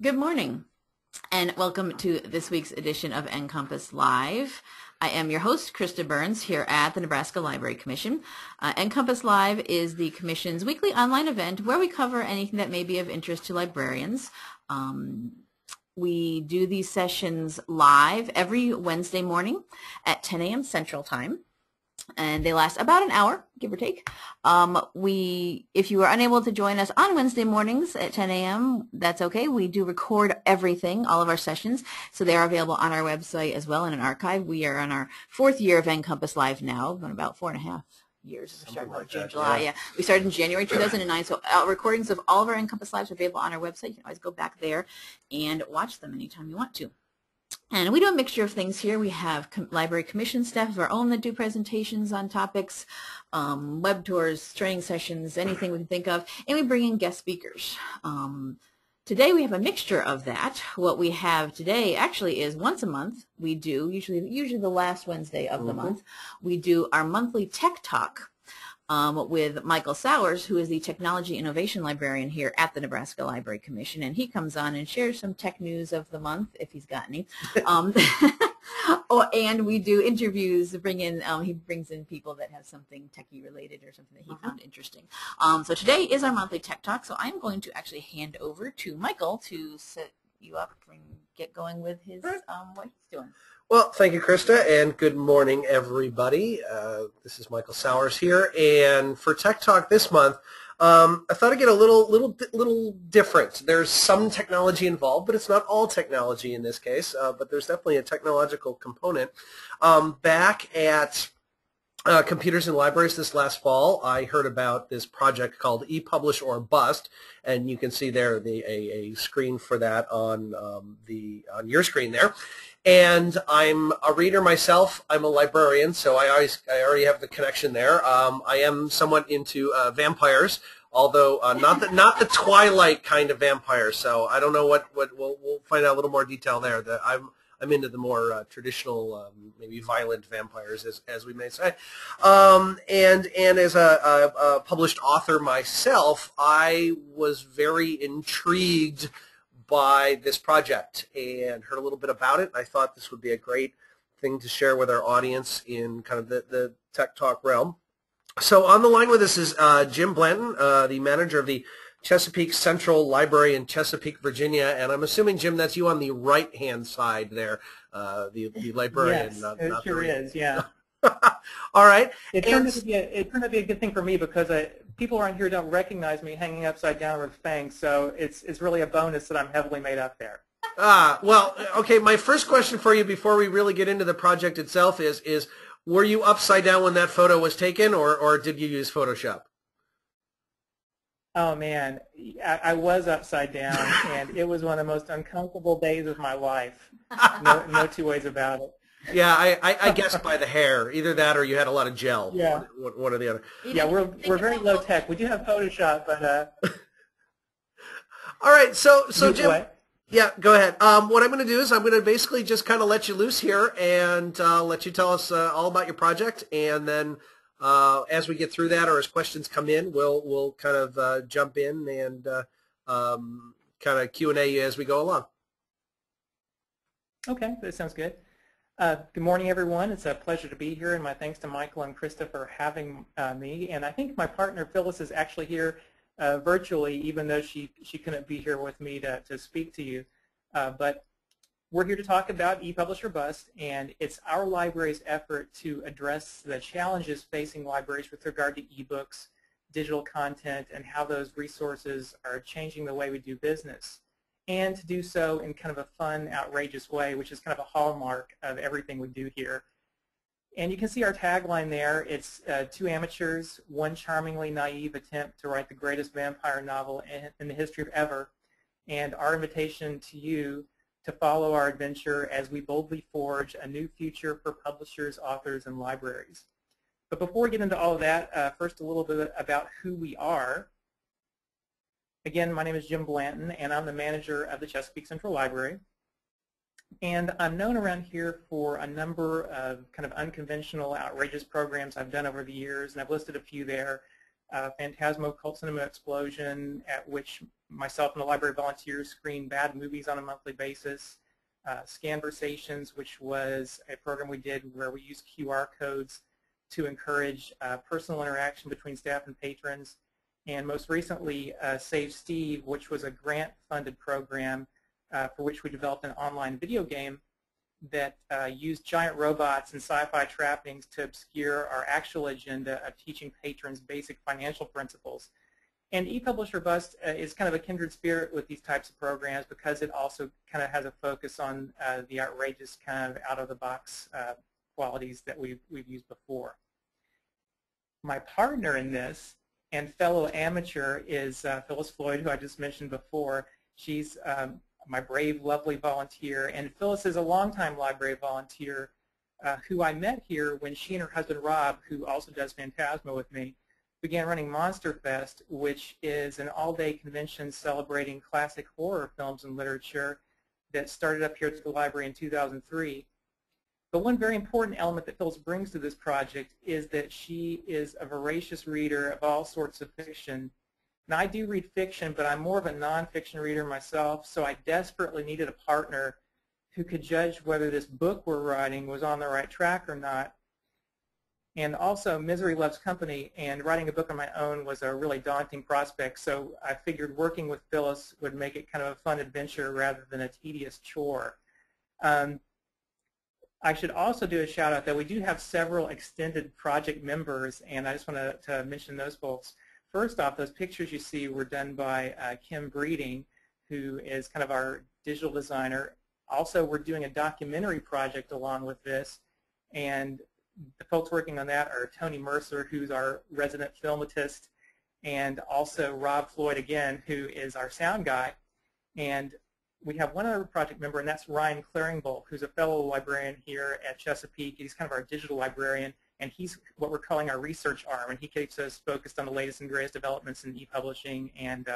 Good morning, and welcome to this week's edition of NCompass Live. I am your host, Krista Burns, here at the Nebraska Library Commission. NCompass Live is the Commission's weekly online event where we cover anything that may be of interest to librarians. We do these sessions live every Wednesday morning at 10 a.m. Central Time. And they last about an hour, give or take. If you are unable to join us on Wednesday mornings at 10 a.m., that's okay. We do record everything, all of our sessions, so they are available on our website as well in an archive. We are on our 4th year of NCompass Live now, been about 4.5 years. We started in June, July. Yeah, we started in January 2009. So recordings of all of our NCompass Lives are available on our website. You can always go back there and watch them anytime you want to. And we do a mixture of things here. We have library commission staff of our own that do presentations on topics, web tours, training sessions, anything we can think of, and we bring in guest speakers. Today we have a mixture of that. What we have today actually is once a month we do, usually the last Wednesday of the month, we do our monthly Tech Talk. With Michael Sauers, who is the Technology Innovation Librarian here at the Nebraska Library Commission, and he comes on and shares some tech news of the month, if he's got any. And we do interviews, he brings in people that have something techie related or something that he found interesting. So today is our monthly Tech Talk, so I'm going to actually hand over to Michael to set you up and get going with his what he's doing. Well, thank you, Krista, and good morning, everybody. This is Michael Sauers here, and for Tech Talk this month, I thought I'd get a little different. There's some technology involved, but it's not all technology in this case, but there's definitely a technological component. Back at Computers in Libraries this last fall, I heard about this project called ePublish or Bust, and you can see there a screen for that on your screen there. And I'm a reader myself. I'm a librarian, so I already have the connection there. I am somewhat into vampires, although not the Twilight kind of vampires. So I don't know what we'll find out a little more detail there. I'm into the more traditional, maybe violent vampires, as we may say. And as a published author myself, I was very intrigued by this project and heard a little bit about it. I thought this would be a great thing to share with our audience in kind of the Tech Talk realm. So on the line with us is Jim Blanton, the manager of the Chesapeake Central Library in Chesapeake, Virginia, and I'm assuming, Jim, that's you on the right-hand side there, the librarian. Yes, it sure is, yeah. All right. It turned out to be a good thing for me because people around here don't recognize me hanging upside down with fangs, so it's really a bonus that I'm heavily made up there. Well, okay, my first question for you before we really get into the project itself is were you upside down when that photo was taken, or did you use Photoshop? Oh, man, I was upside down, and it was one of the most uncomfortable days of my life. No two ways about it. Yeah, I guessed by the hair. Either that or you had a lot of gel. Yeah. One or the other. Yeah, we're very low tech. We do have Photoshop, but all right, so Jim. What? Yeah, go ahead. What I'm going to do is I'm going to basically just kind of let you loose here and let you tell us all about your project, and then as we get through that or as questions come in, we'll kind of jump in and kind of Q&A you as we go along. Okay, that sounds good. Good morning, everyone. It's a pleasure to be here, and my thanks to Michael and Krista for having me. And I think my partner Phyllis is actually here virtually, even though she couldn't be here with me to speak to you. But we're here to talk about ePublish or Bust, and it's our library's effort to address the challenges facing libraries with regard to ebooks, digital content, and how those resources are changing the way we do business. And to do so in kind of a fun, outrageous way, which is kind of a hallmark of everything we do here. And you can see our tagline there. It's two amateurs, one charmingly naive attempt to write the greatest vampire novel in the history of ever, and our invitation to you to follow our adventure as we boldly forge a new future for publishers, authors, and libraries. But before we get into all of that, first a little bit about who we are. Again, my name is Jim Blanton, and I'm the manager of the Chesapeake Central Library. And I'm known around here for a number of kind of unconventional, outrageous programs I've done over the years, and I've listed a few there. Phantasmo Cult Cinema Explosion, at which myself and the library volunteers screen bad movies on a monthly basis. Scanversations, which was a program we did where we used QR codes to encourage personal interaction between staff and patrons. And most recently, Save Steve, which was a grant-funded program for which we developed an online video game that used giant robots and sci-fi trappings to obscure our actual agenda of teaching patrons basic financial principles. And ePublish or Bust is kind of a kindred spirit with these types of programs because it also kind of has a focus on the outrageous kind of out-of-the-box qualities that we've used before. My partner in this and fellow amateur is Phyllis Floyd, who I just mentioned before. She's my brave, lovely volunteer, and Phyllis is a longtime library volunteer who I met here when she and her husband Rob, who also does Phantasmo with me, began running Monster Fest, which is an all-day convention celebrating classic horror films and literature that started up here at the library in 2003. But one very important element that Phyllis brings to this project is that she is a voracious reader of all sorts of fiction. Now, I do read fiction, but I'm more of a nonfiction reader myself, so I desperately needed a partner who could judge whether this book we're writing was on the right track or not. And also, misery loves company, and writing a book on my own was a really daunting prospect, so I figured working with Phyllis would make it kind of a fun adventure rather than a tedious chore. I should also do a shout out that we do have several extended project members, and I just want to mention those folks. First off, those pictures you see were done by Kim Breeding, who is kind of our digital designer. Also, we're doing a documentary project along with this, and the folks working on that are Tony Mercer, who's our resident filmatist, and also Rob Floyd again, who is our sound guy. And we have one other project member, and that's Ryan Claringbolt, who's a fellow librarian here at Chesapeake. He's kind of our digital librarian, and he's what we're calling our research arm, and he keeps us focused on the latest and greatest developments in e-publishing and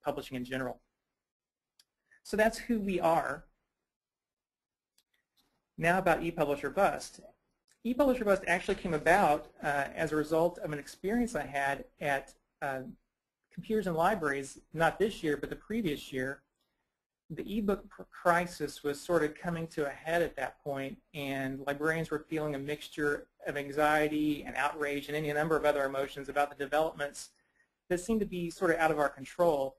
publishing in general. So that's who we are. Now about ePublish or Bust. ePublish or Bust actually came about as a result of an experience I had at Computers and Libraries, not this year, but the previous year. The eBook crisis was sort of coming to a head at that point, and librarians were feeling a mixture of anxiety and outrage and any number of other emotions about the developments that seemed to be sort of out of our control.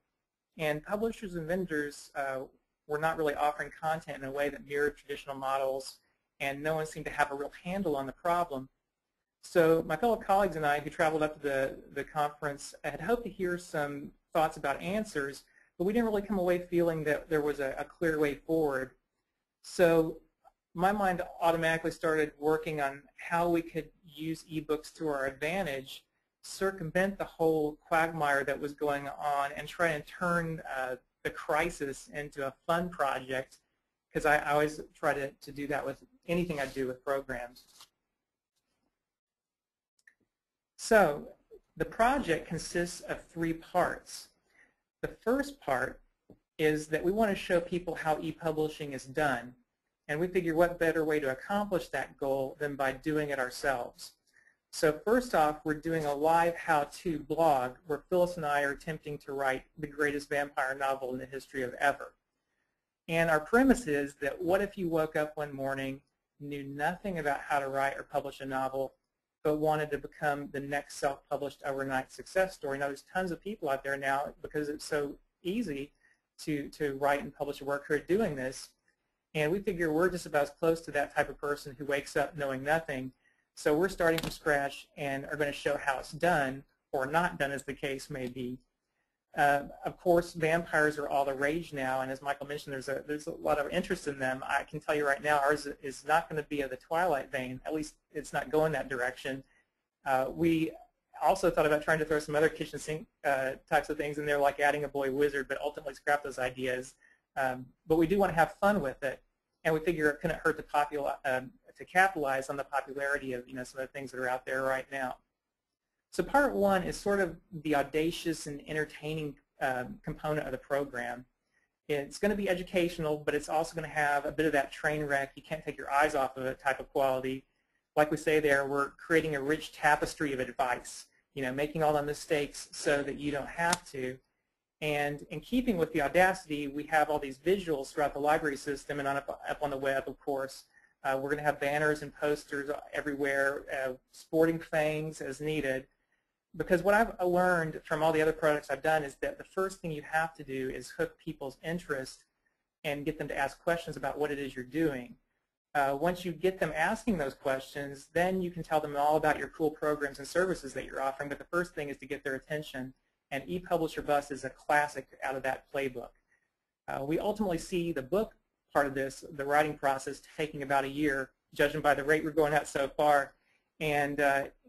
And publishers and vendors were not really offering content in a way that mirrored traditional models, and no one seemed to have a real handle on the problem. So my fellow colleagues and I, who traveled up to the conference, had hoped to hear some thoughts about answers, but we didn't really come away feeling that there was a clear way forward. So my mind automatically started working on how we could use ebooks to our advantage, circumvent the whole quagmire that was going on, and try and turn the crisis into a fun project, because I always try to do that with anything I do with programs. So the project consists of 3 parts. The first part is that we want to show people how e-publishing is done, and we figure what better way to accomplish that goal than by doing it ourselves. So first off, we're doing a live how-to blog where Phyllis and I are attempting to write the greatest vampire novel in the history of ever. And our premise is that what if you woke up one morning, knew nothing about how to write or publish a novel, but wanted to become the next self-published overnight success story? Now, there's tons of people out there now, because it's so easy to write and publish a work, who are doing this. And we figure we're just about as close to that type of person who wakes up knowing nothing. So we're starting from scratch and are going to show how it's done, or not done as the case may be. Of course, vampires are all the rage now, and as Michael mentioned, there's a lot of interest in them. I can tell you right now, ours is not going to be of the Twilight vein. At least it's not going that direction. We also thought about trying to throw some other kitchen sink types of things in there, like adding a boy wizard, but ultimately scrap those ideas. But we do want to have fun with it, and we figure it couldn't hurt to capitalize on the popularity of some of the things that are out there right now. So part 1 is sort of the audacious and entertaining component of the program. It's going to be educational, but it's also going to have a bit of that train wreck, you can't take your eyes off of it type of quality. Like we say there, we're creating a rich tapestry of advice. making all the mistakes so that you don't have to. And in keeping with the audacity, we have all these visuals throughout the library system and up on the web, of course. We're going to have banners and posters everywhere, sporting things as needed. Because what I've learned from all the other projects I've done is that the first thing you have to do is hook people's interest and get them to ask questions about what it is you're doing. Once you get them asking those questions, then you can tell them all about your cool programs and services that you're offering. But the first thing is to get their attention. And ePublish or Bust is a classic out of that playbook. We ultimately see the book part of this, the writing process, taking about a year, judging by the rate we're going at so far. And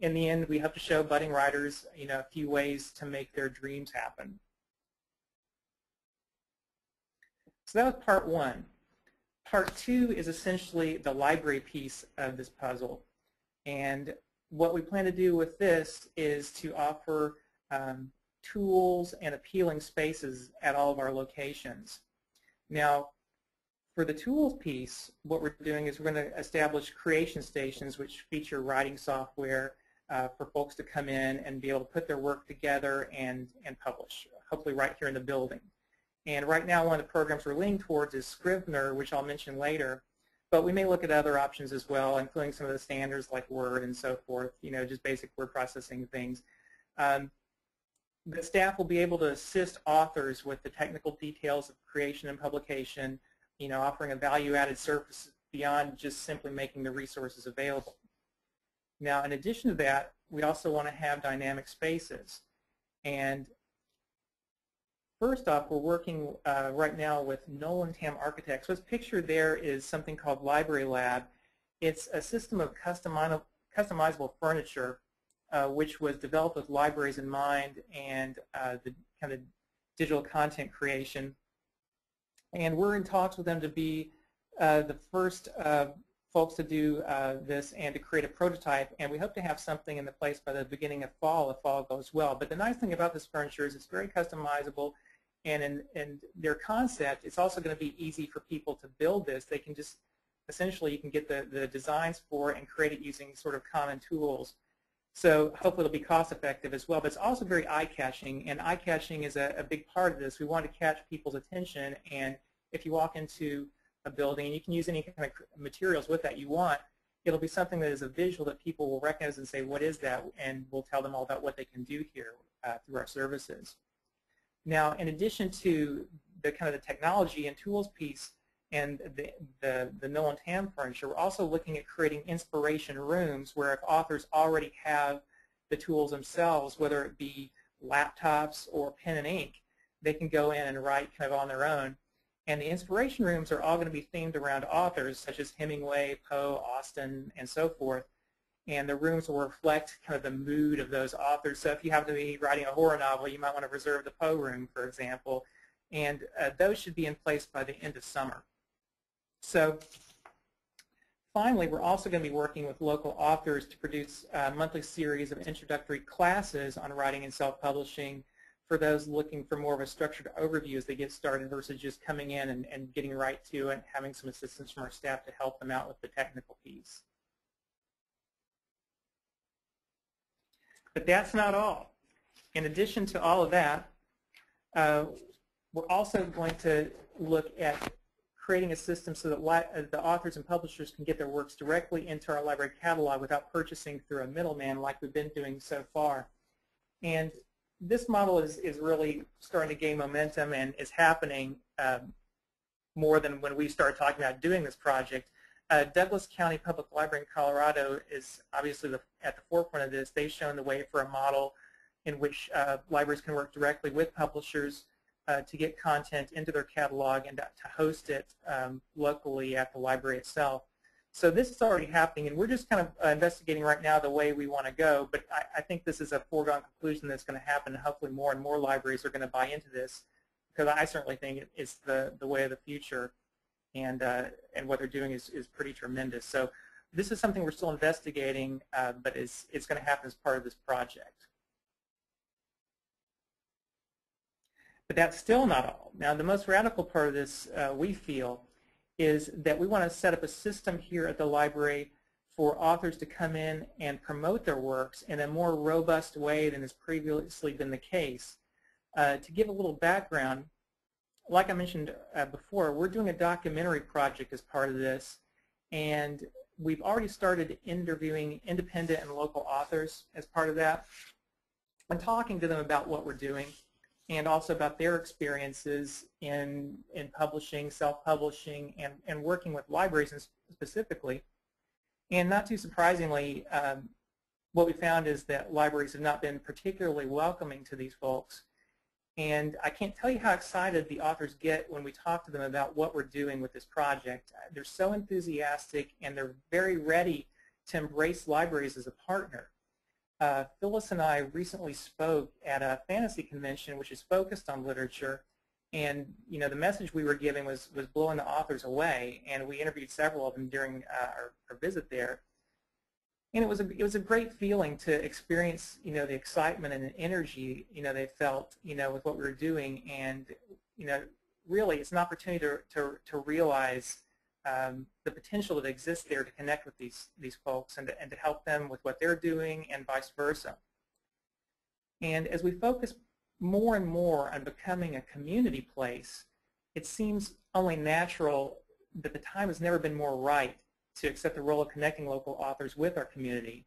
in the end, we have to show budding writers, a few ways to make their dreams happen. So that was part one. Part two is essentially the library piece of this puzzle. And what we plan to do with this is to offer tools and appealing spaces at all of our locations. Now, for the tools piece, what we're doing is we're going to establish creation stations which feature writing software for folks to come in and be able to put their work together and publish, hopefully right here in the building. And right now, one of the programs we're leaning towards is Scrivener, which I'll mention later. But we may look at other options as well, including some of the standards like Word and so forth, just basic word processing things. The staff will be able to assist authors with the technical details of creation and publication, offering a value-added service beyond just simply making the resources available. Now, in addition to that, we also want to have dynamic spaces. And first off, we're working right now with Nolan Tam Architects. What's pictured there is something called Library Lab. It's a system of customizable furniture which was developed with libraries in mind and the kind of digital content creation. And we're in talks with them to be the first folks to do this and to create a prototype. And we hope to have something in the place by the beginning of fall if all goes well. But the nice thing about this furniture is it's very customizable. And in their concept, it's also going to be easy for people to build this. They can just, essentially, you can get the designs for it and create it using sort of common tools. So hopefully it'll be cost effective as well, but it's also very eye-catching, and eye-catching is a big part of this. We want to catch people's attention, and if you walk into a building, and you can use any kind of materials with that you want, it'll be something that is a visual that people will recognize and say, what is that? And we'll tell them all about what they can do here through our services. Now, in addition to the kind of the technology and tools piece, and the Nolan Tam furniture, we're also looking at creating inspiration rooms where if authors already have the tools themselves, whether it be laptops or pen and ink, they can go in and write kind of on their own. And the inspiration rooms are all going to be themed around authors such as Hemingway, Poe, Austen, and so forth. And the rooms will reflect kind of the mood of those authors. So if you happen to be writing a horror novel, you might want to reserve the Poe room, for example. And those should be in place by the end of summer. So finally, we're also going to be working with local authors to produce a monthly series of introductory classes on writing and self-publishing for those looking for more of a structured overview as they get started versus just coming in and getting right to it and having some assistance from our staff to help them out with the technical piece. But that's not all. In addition to all of that, we're also going to look at creating a system so that the authors and publishers can get their works directly into our library catalog without purchasing through a middleman like we've been doing so far. And this model is really starting to gain momentum and is happening more than when we started talking about doing this project. Douglas County Public Library in Colorado is obviously at the forefront of this. They've shown the way for a model in which libraries can work directly with publishers to get content into their catalog and to host it locally at the library itself. So this is already happening, and we're just kind of investigating right now the way we want to go, but I think this is a foregone conclusion that's going to happen, and hopefully more and more libraries are going to buy into this, because I certainly think it's the way of the future, and what they're doing is pretty tremendous. So this is something we're still investigating, but it's going to happen as part of this project. But that's still not all. Now, the most radical part of this, we feel, is that we want to set up a system here at the library for authors to come in and promote their works in a more robust way than has previously been the case. To give a little background, like I mentioned before, we're doing a documentary project as part of this, and we've already started interviewing independent and local authors as part of that and talking to them about what we're doing and also about their experiences in publishing, self-publishing, and working with libraries specifically. And not too surprisingly, what we found is that libraries have not been particularly welcoming to these folks. And I can't tell you how excited the authors get when we talk to them about what we're doing with this project. They're so enthusiastic, and they're very ready to embrace libraries as a partner. Phyllis and I recently spoke at a fantasy convention which is focused on literature, and the message we were giving was blowing the authors away, and we interviewed several of them during our visit there. And it was a great feeling to experience the excitement and the energy they felt with what we were doing, and really it's an opportunity to realize the potential that exists there to connect with these folks and to help them with what they're doing and vice versa. And as we focus more and more on becoming a community place, it seems only natural that the time has never been more right to accept the role of connecting local authors with our community.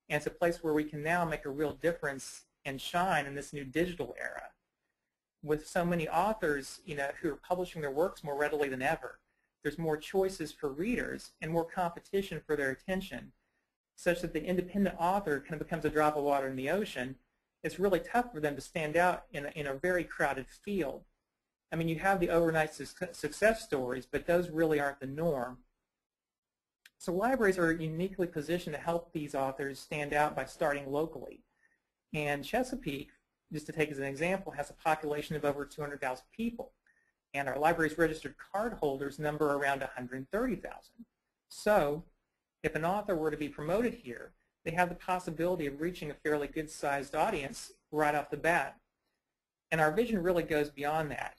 And it's a place where we can now make a real difference and shine in this new digital era. With so many authors who are publishing their works more readily than ever, there's more choices for readers and more competition for their attention, such that the independent author kind of becomes a drop of water in the ocean. It's really tough for them to stand out in a very crowded field. I mean, you have the overnight success stories, but those really aren't the norm. So libraries are uniquely positioned to help these authors stand out by starting locally. And Chesapeake, just to take as an example, has a population of over 200,000 people. And our library's registered card holders number around 130,000. So if an author were to be promoted here, they have the possibility of reaching a fairly good-sized audience right off the bat. And our vision really goes beyond that.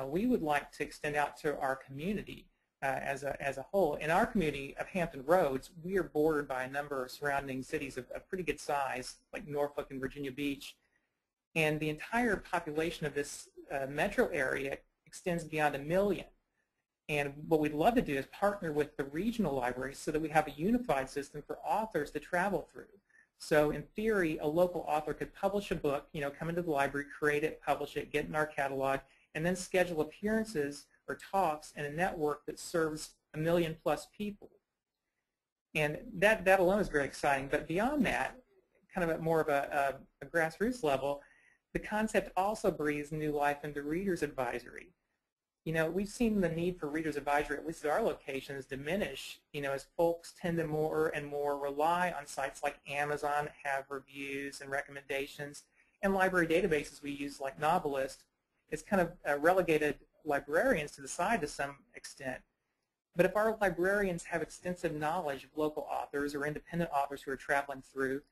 We would like to extend out to our community as a whole. In our community of Hampton Roads, we are bordered by a number of surrounding cities of pretty good size, like Norfolk and Virginia Beach. And the entire population of this metro area extends beyond 1 million. And what we'd love to do is partner with the regional libraries so that we have a unified system for authors to travel through. So in theory, a local author could publish a book, come into the library, create it, publish it, get in our catalog, and then schedule appearances or talks in a network that serves 1 million+ people. And that alone is very exciting. But beyond that, kind of at more of a grassroots level, the concept also breathes new life into Reader's Advisory. We've seen the need for Reader's Advisory, at least at our locations, diminish, as folks tend to more and more rely on sites like Amazon that have reviews and recommendations, and library databases we use like Novelist. It's kind of relegated librarians to the side to some extent. But if our librarians have extensive knowledge of local authors or independent authors who are traveling through,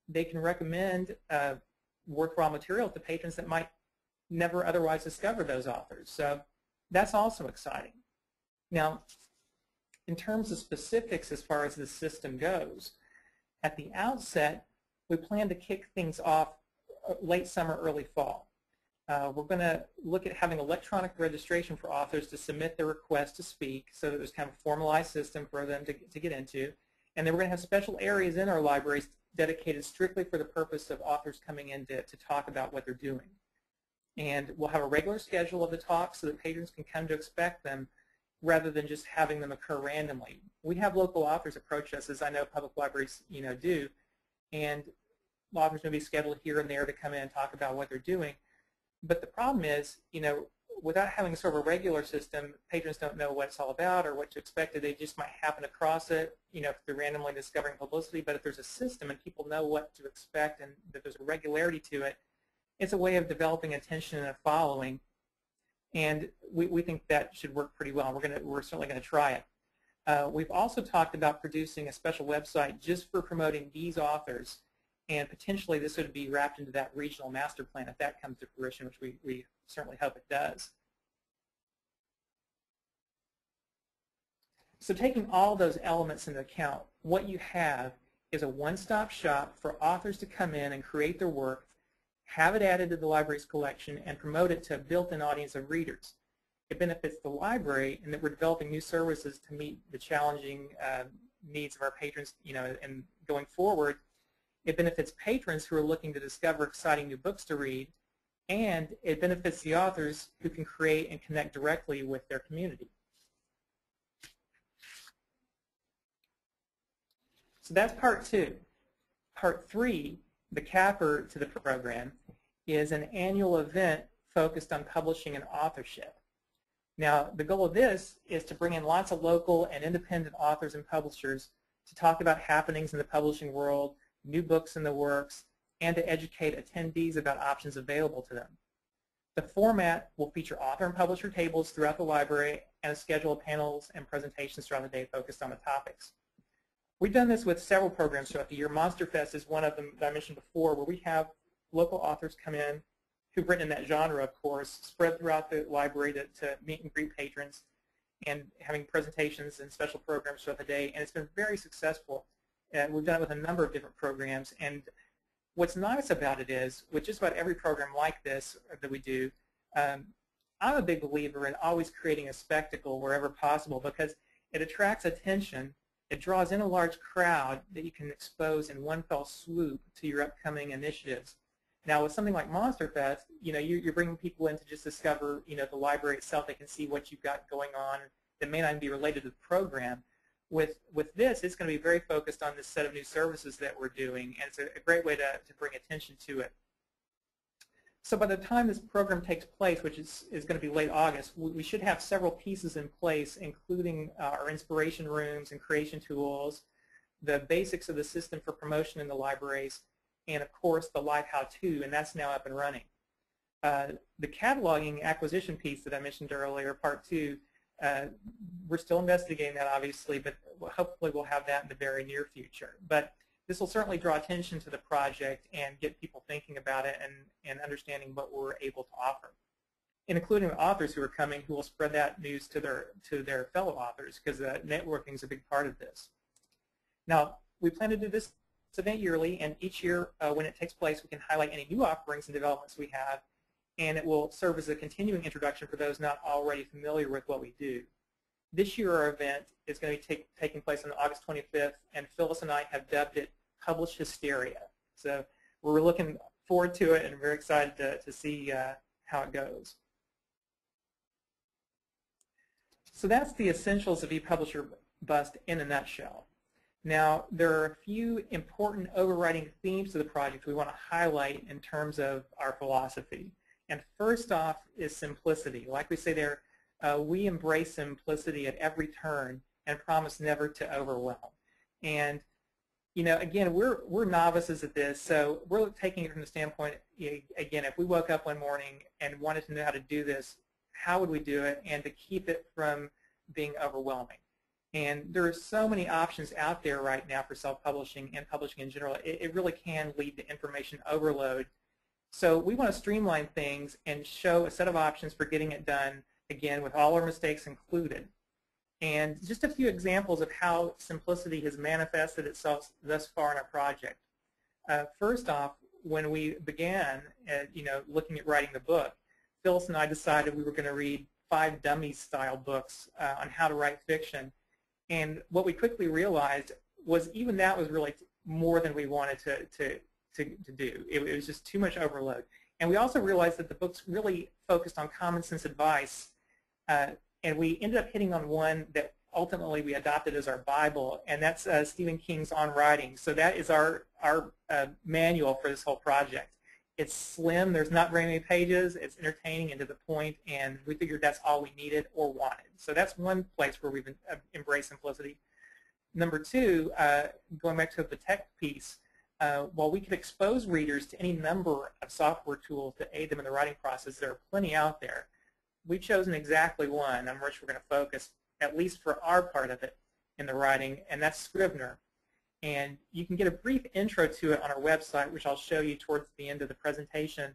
they can recommend worthwhile material to patrons that might never otherwise discover those authors. So that's also exciting. Now, in terms of specifics as far as the system goes, at the outset, we plan to kick things off late summer, early fall. We're going to look at having electronic registration for authors to submit their request to speak, so that there's kind of a formalized system for them to get into. And then we're going to have special areas in our libraries dedicated strictly for the purpose of authors coming in to talk about what they're doing. And we'll have a regular schedule of the talks so that patrons can come to expect them rather than just having them occur randomly. We have local authors approach us, as I know public libraries do, and authors may be scheduled here and there to come in and talk about what they're doing. But the problem is, without having sort of a regular system, patrons don't know what it's all about or what to expect. They just might happen across it, if they're randomly discovering publicity. But if there's a system and people know what to expect and that there's a regularity to it, it's a way of developing attention and a following. And we think that should work pretty well. We're certainly going to try it. We've also talked about producing a special website just for promoting these authors. And potentially this would be wrapped into that regional master plan if that comes to fruition, which we certainly hope it does. So taking all those elements into account, what you have is a one-stop shop for authors to come in and create their work, have it added to the library's collection, and promote it to a built-in audience of readers. It benefits the library in that we're developing new services to meet the challenging needs of our patrons, and going forward. It benefits patrons who are looking to discover exciting new books to read, and it benefits the authors who can create and connect directly with their community. So that's part 2. Part 3, the capper to the program, is an annual event focused on publishing and authorship. Now, the goal of this is to bring in lots of local and independent authors and publishers to talk about happenings in the publishing world, new books in the works, and to educate attendees about options available to them. The format will feature author and publisher tables throughout the library and a schedule of panels and presentations throughout the day focused on the topics. We've done this with several programs throughout the year. Monster Fest is one of them that I mentioned before, where we have local authors come in who've written in that genre, of course, spread throughout the library to meet and greet patrons and having presentations and special programs throughout the day, and it's been very successful. We've done it with a number of different programs, and what's nice about it is, with just about every program like this that we do, I'm a big believer in always creating a spectacle wherever possible because it attracts attention. It draws in a large crowd that you can expose in one fell swoop to your upcoming initiatives. Now, with something like Monster Fest, you're bringing people in to just discover, the library itself. They can see what you've got going on that may not even be related to the program. With this, it's going to be very focused on this set of new services that we're doing, and it's a great way to bring attention to it. So by the time this program takes place, which is going to be late August, we should have several pieces in place, including our inspiration rooms and creation tools, the basics of the system for promotion in the libraries, and of course the live how-to, and that's now up and running. The cataloging acquisition piece that I mentioned earlier, part 2, we're still investigating that, obviously, but hopefully we'll have that in the very near future. But this will certainly draw attention to the project and get people thinking about it and understanding what we're able to offer, and including the authors who are coming who will spread that news to their fellow authors, because networking is a big part of this. Now, we plan to do this event yearly, and each year when it takes place, we can highlight any new offerings and developments we have, and it will serve as a continuing introduction for those not already familiar with what we do. This year our event is going to be taking place on August 25th, and Phyllis and I have dubbed it Publish Hysteria. So we're looking forward to it and very excited to see how it goes. So that's the essentials of ePublisher Bust in a nutshell. Now, there are a few important overriding themes of the project we want to highlight in terms of our philosophy. And first off is simplicity. Like we say there, we embrace simplicity at every turn and promise never to overwhelm. And again, we're novices at this, so we're taking it from the standpoint, again, if we woke up one morning and wanted to know how to do this, how would we do it, and to keep it from being overwhelming. And there are so many options out there right now for self-publishing and publishing in general. It really can lead to information overload. So we want to streamline things and show a set of options for getting it done, again, with all our mistakes included. And just a few examples of how simplicity has manifested itself thus far in our project. First off, when we began, looking at writing the book, Phyllis and I decided we were going to read 5 dummy-style books on how to write fiction. And what we quickly realized was even that was really more than we wanted to do. It was just too much overload. And we also realized that the books really focused on common sense advice, and we ended up hitting on one that ultimately we adopted as our Bible, and that's Stephen King's On Writing. So that is our manual for this whole project. It's slim, there's not very many pages, it's entertaining and to the point, and we figured that's all we needed or wanted. So that's one place where we've embraced simplicity. Number 2, going back to the tech piece, while we could expose readers to any number of software tools that aid them in the writing process, there are plenty out there. We've chosen exactly one on which we're going to focus, at least for our part of it in the writing, and that's Scrivener. And you can get a brief intro to it on our website, which I'll show you towards the end of the presentation.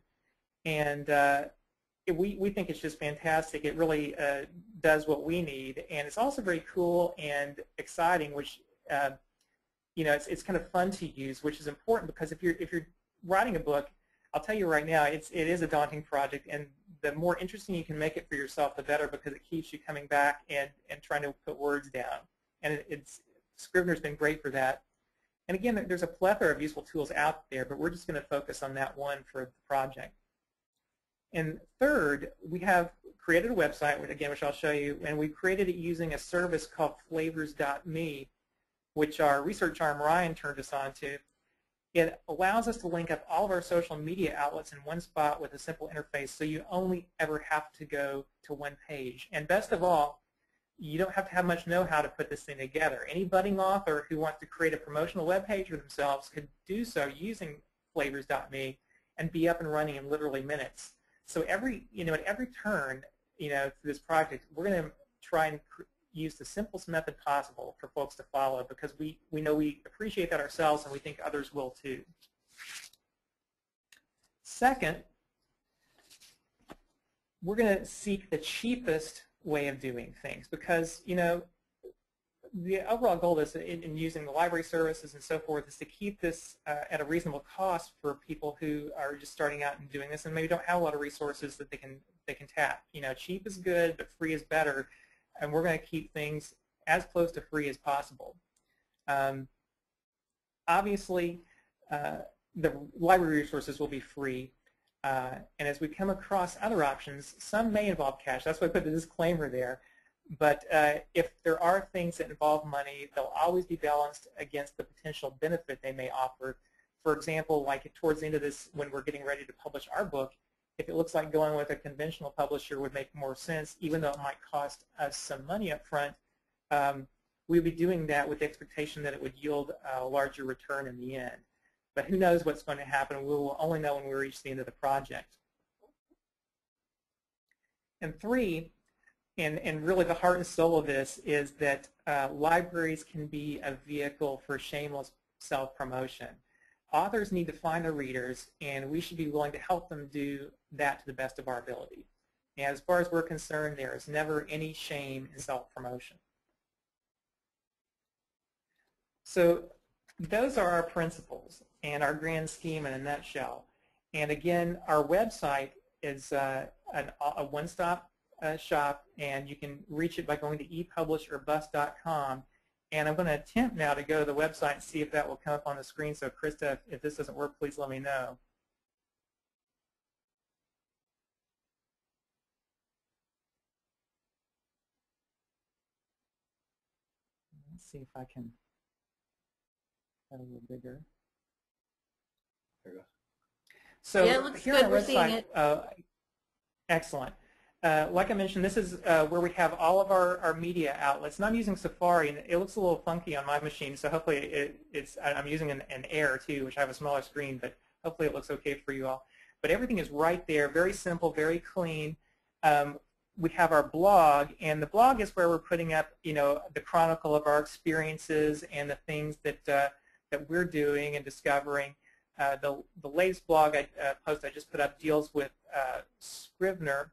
And we think it's just fantastic. It really does what we need, and it's also very cool and exciting, which you know, it's kind of fun to use, which is important because if you're writing a book, I'll tell you right now, it is a daunting project, and the more interesting you can make it for yourself, the better, because it keeps you coming back and trying to put words down. And Scrivener's been great for that. And again, there's a plethora of useful tools out there, but we're just going to focus on that one for the project. And third, we have created a website, which I'll show you, and we created it using a service called flavors.me, which our research arm Ryan turned us on to. It allows us to link up all of our social media outlets in one spot with a simple interface, so you only ever have to go to one page. And best of all, you don't have to have much know-how to put this thing together. Any budding author who wants to create a promotional web page for themselves could do so using flavors.me and be up and running in literally minutes. So at every turn, through this project, we're going to try and use the simplest method possible for folks to follow, because we know we appreciate that ourselves, and we think others will too. Second, we're going to seek the cheapest way of doing things, because the overall goal is in using the library services and so forth is to keep this at a reasonable cost for people who are just starting out and doing this and maybe don't have a lot of resources that they can tap. Cheap is good, but free is better, and we're going to keep things as close to free as possible. Obviously, the library resources will be free, and as we come across other options, some may involve cash. That's why I put the disclaimer there. But if there are things that involve money, they'll always be balanced against the potential benefit they may offer. For example, like towards the end of this, when we're getting ready to publish our book, if it looks like going with a conventional publisher would make more sense, even though it might cost us some money up front, we'd be doing that with the expectation that it would yield a larger return in the end. But who knows what's going to happen? We will only know when we reach the end of the project. And three, and really the heart and soul of this is that libraries can be a vehicle for shameless self-promotion. Authors need to find their readers, and we should be willing to help them do that to the best of our ability. And as far as we're concerned, there is never any shame in self-promotion. So those are our principles and our grand scheme in a nutshell. And again, our website is a one-stop shop, and you can reach it by going to epublish or bus.com. And I'm going to attempt now to go to the website and see if that will come up on the screen. So Krista, if this doesn't work, please let me know. Let's see if I can get a little bigger. There you go. So yeah, it looks here good. on We're our seeing website, it. Excellent. Like I mentioned, this is where we have all of our media outlets. And I'm using Safari, and it looks a little funky on my machine, so hopefully I'm using an Air too, which I have a smaller screen, but hopefully it looks okay for you all. But everything is right there, very simple, very clean. We have our blog, and the blog is where we're putting up, the chronicle of our experiences and the things that we're doing and discovering. The latest blog post I just put up deals with Scrivener.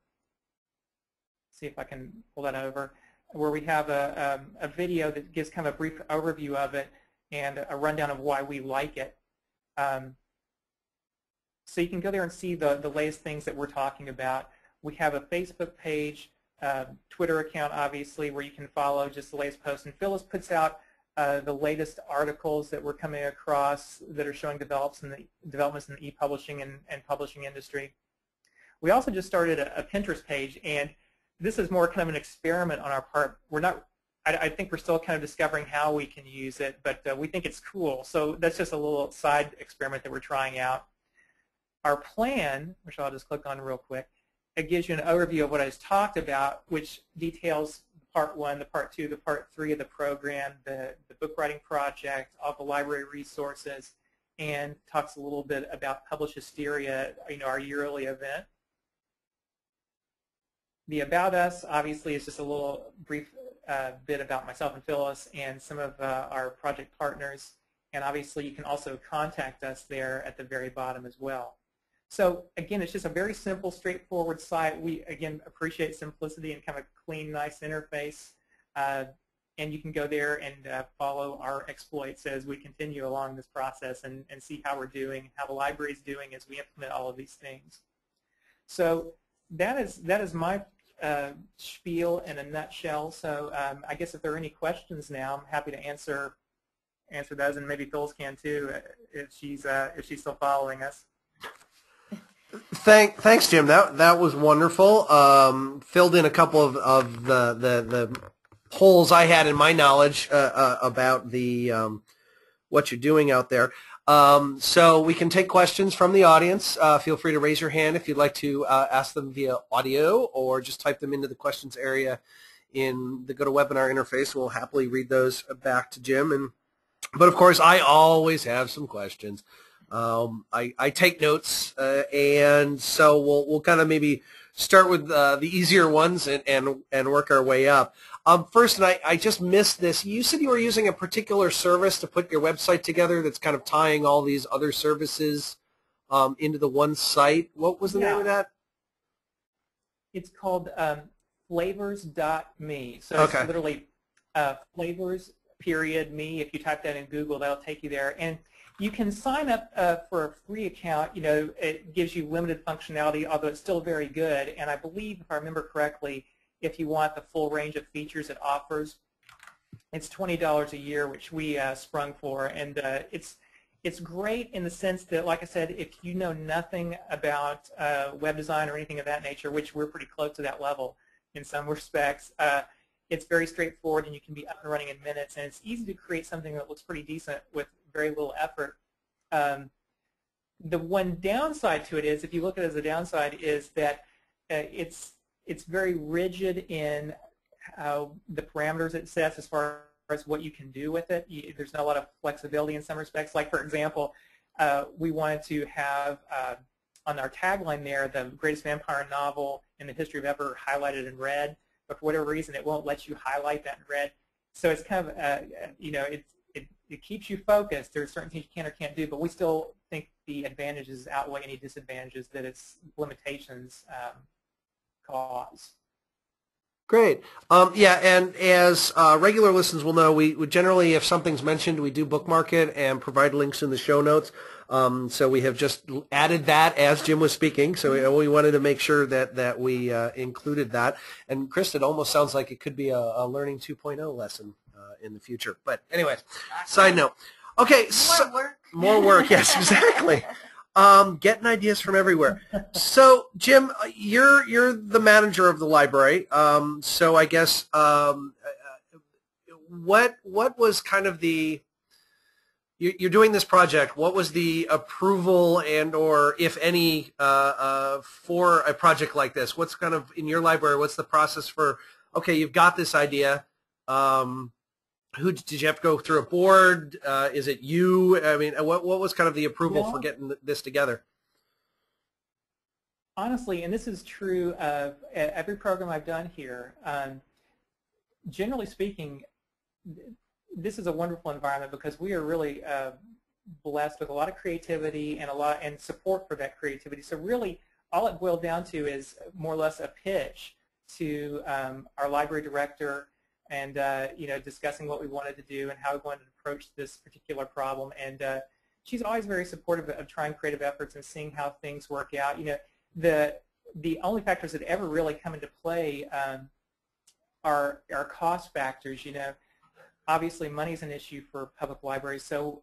See if I can pull that over, where we have a video that gives kind of a brief overview of it and a rundown of why we like it. So you can go there and see the latest things that we're talking about. We have a Facebook page, Twitter account, obviously, where you can follow just the latest posts. And Phyllis puts out the latest articles that we're coming across that are showing developments in the e-publishing and publishing industry. We also just started a Pinterest page, and this is more kind of an experiment on our part. I think we're still kind of discovering how we can use it, but we think it's cool. So that's just a little side experiment that we're trying out. Our plan, which I'll just click on real quick, it gives you an overview of what I just talked about, which details Part 1, the Part 2, the Part 3 of the program, the book writing project, all the library resources, and talks a little bit about Publish Hysteria, our yearly event. The About Us, obviously, is just a little brief bit about myself and Phyllis and some of our project partners. And obviously, you can also contact us there at the very bottom as well. So again, it's just a very simple, straightforward site. We, again, appreciate simplicity and kind of clean, nice interface. And you can go there and follow our exploits as we continue along this process and see how we're doing, how the library is doing as we implement all of these things. So that is my spiel in a nutshell. So I guess if there are any questions now, I'm happy to answer those, and maybe Phyllis can too if she's still following us. Thanks, Jim. That was wonderful. Filled in a couple of the holes I had in my knowledge about the what you're doing out there. So we can take questions from the audience. Feel free to raise your hand if you'd like to ask them via audio, or just type them into the questions area in the GoToWebinar interface. We'll happily read those back to Jim. But of course, I always have some questions. I take notes, and so we'll kind of maybe start with the easier ones and work our way up. First, and I just missed this. You said you were using a particular service to put your website together that's kind of tying all these other services into the one site. What was the name of that? It's called flavors.me. So okay. It's literally flavors.me. If you type that in Google, that'll take you there. And you can sign up for a free account. You know, it gives you limited functionality, although it's still very good. And I believe, if I remember correctly, if you want the full range of features it offers, it's $20 a year, which we sprung for. And it's great in the sense that, like I said, if you know nothing about web design or anything of that nature, which we're pretty close to that level in some respects, it's very straightforward, and you can be up and running in minutes. And it's easy to create something that looks pretty decent with very little effort. The one downside to it is, if you look at it as a downside, is that it's very rigid in the parameters it sets as far as what you can do with it. There's not a lot of flexibility in some respects. Like, for example, we wanted to have on our tagline there, the greatest vampire novel in the history of ever highlighted in red, but for whatever reason it won't let you highlight that in red. So it's kind of, you know, it keeps you focused. There are certain things you can or can't do, but we still think the advantages outweigh any disadvantages that its limitations cause. Great. Yeah, and as regular listeners will know, we generally, if something's mentioned, we do bookmark it and provide links in the show notes. So we have just added that as Jim was speaking. So we wanted to make sure that we included that. And Chris, it almost sounds like it could be a Learning 2.0 lesson in the future. But anyways, side note. Okay. More work. More work. Yes, exactly. Getting ideas from everywhere. So, Jim, you're the manager of the library. So I guess what was kind of the you're doing this project? What was the approval and or if any for a project like this? What's kind of in your library? What's the process for? Okay, you've got this idea. Who did you have to go through a board? Is it you? I mean, what was kind of the approval for getting this together? Honestly, and this is true of every program I've done here, generally speaking, this is a wonderful environment because we are really blessed with a lot of creativity and support for that creativity. So really, all it boiled down to is more or less a pitch to our library director, and you know, discussing what we wanted to do and how we wanted to approach this particular problem. And she's always very supportive of trying creative efforts and seeing how things work out. You know, the only factors that ever really come into play are cost factors. You know, obviously money's an issue for public libraries. So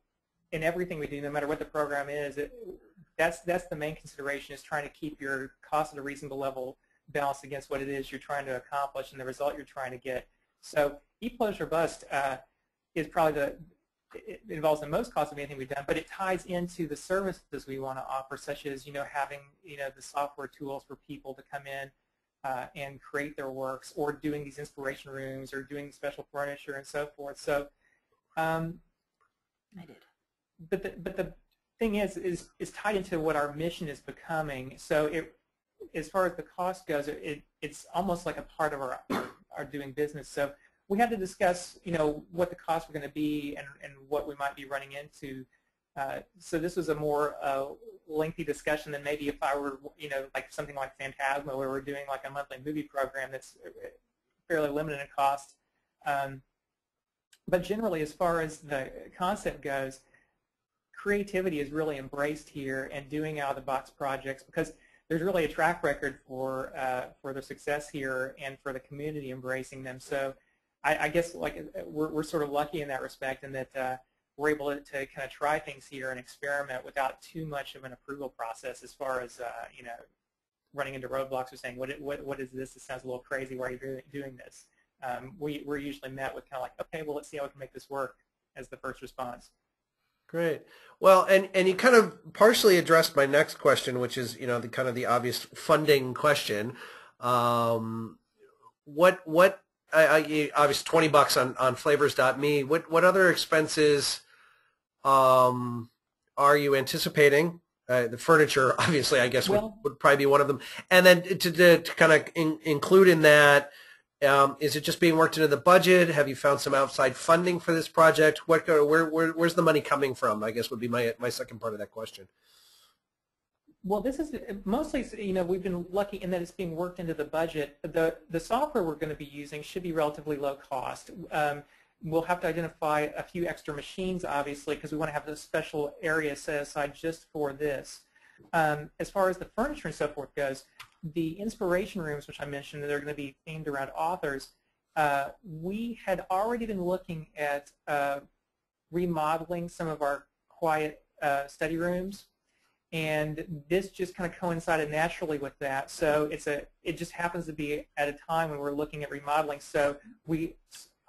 in everything we do, no matter what the program is, that's the main consideration, is trying to keep your cost at a reasonable level balanced against what it is you're trying to accomplish and the result you're trying to get. So ePublish or Bust is probably it involves the most cost of anything we've done, but it ties into the services we want to offer, such as, you know, having, you know, the software tools for people to come in and create their works, or doing these inspiration rooms, or doing special furniture and so forth. So, I did. But the thing is tied into what our mission is becoming. So as far as the cost goes, it's almost like a part of our doing business. So we had to discuss, you know, what the costs were going to be and what we might be running into. So this was a more lengthy discussion than maybe if I were, like something like Phantasma, where we're doing like a monthly movie program that's fairly limited in cost. But generally, as far as the concept goes, creativity is really embraced here and doing out-of-the-box projects, because there's really a track record for the success here and for the community embracing them. So I guess like we're sort of lucky in that respect, in that we're able to kind of try things here and experiment without too much of an approval process, as far as running into roadblocks or saying, what is this? This sounds a little crazy. Why are you doing this? We're usually met with kind of like, okay, well, let's see how we can make this work, as the first response. Great. Well, and you kind of partially addressed my next question, which is, the kind of the obvious funding question. What obviously $20 on flavors.me. What other expenses are you anticipating? The furniture, obviously, I guess would probably be one of them. And then to kind of include in that, is it just being worked into the budget? Have you found some outside funding for this project? Where's the money coming from, I guess would be my second part of that question. Well, this is mostly, we've been lucky in that it's being worked into the budget. The software we're going to be using should be relatively low cost. We'll have to identify a few extra machines, obviously, because we want to have this special area set aside just for this. As far as the furniture and so forth goes, the inspiration rooms, which I mentioned, they're going to be themed around authors. We had already been looking at remodeling some of our quiet study rooms, and this just kind of coincided naturally with that. So it just happens to be at a time when we're looking at remodeling. So we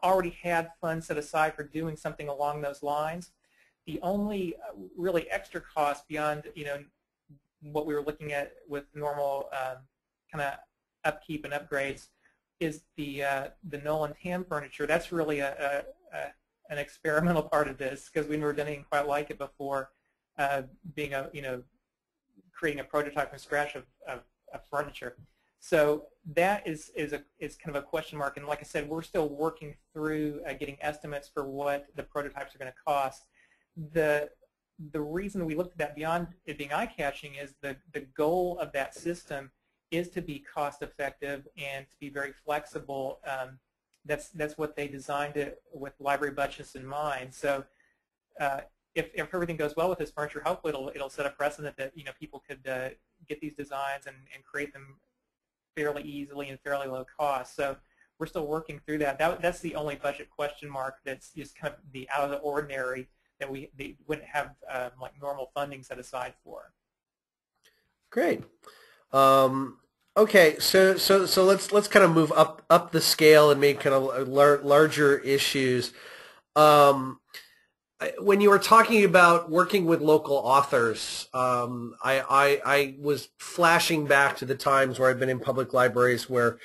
already had funds set aside for doing something along those lines. The only really extra cost beyond what we were looking at with normal kind of upkeep and upgrades is the Nolan Tam furniture. That's really an experimental part of this, because we never done anything quite like it before. Being creating a prototype from scratch of furniture. So that is kind of a question mark, and like I said, we're still working through getting estimates for what the prototypes are going to cost. The reason we looked at that beyond it being eye-catching is the goal of that system is to be cost-effective and to be very flexible. That's what they designed it with library budgets in mind. So if everything goes well with this furniture, hopefully it'll set a precedent that people could get these designs and create them fairly easily and fairly low cost. So we're still working through that. That's the only budget question mark that's just kind of the out of the ordinary that they wouldn't have like normal funding set aside for. Great. Okay, so let's kind of move up the scale and make kind of larger issues. When you were talking about working with local authors, I was flashing back to the times where I've been in public libraries where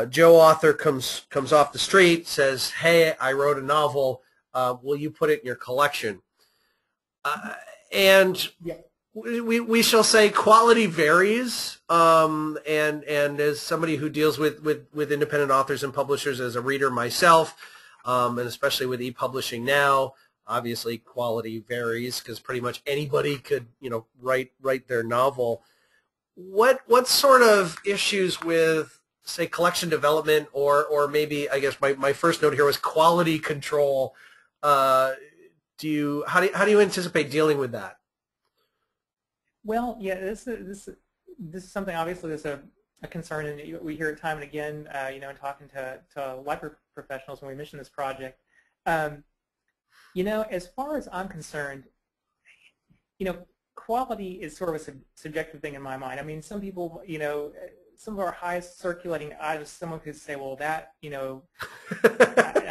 Joe author comes off the street, says, "Hey, I wrote a novel. Will you put it in your collection?" And yeah. We shall say quality varies. And as somebody who deals with independent authors and publishers as a reader myself, and especially with ePublishing now, obviously quality varies because pretty much anybody could write their novel. What sort of issues with, say, collection development, or maybe, I guess my first note here was quality control, how do you anticipate dealing with that? Well, yeah, this is something obviously that's a concern, and we hear it time and again, in talking to library professionals when we mention this project. As far as I'm concerned, quality is sort of a subjective thing in my mind. I mean, some people, some of our highest circulating items, someone could say, well, that, I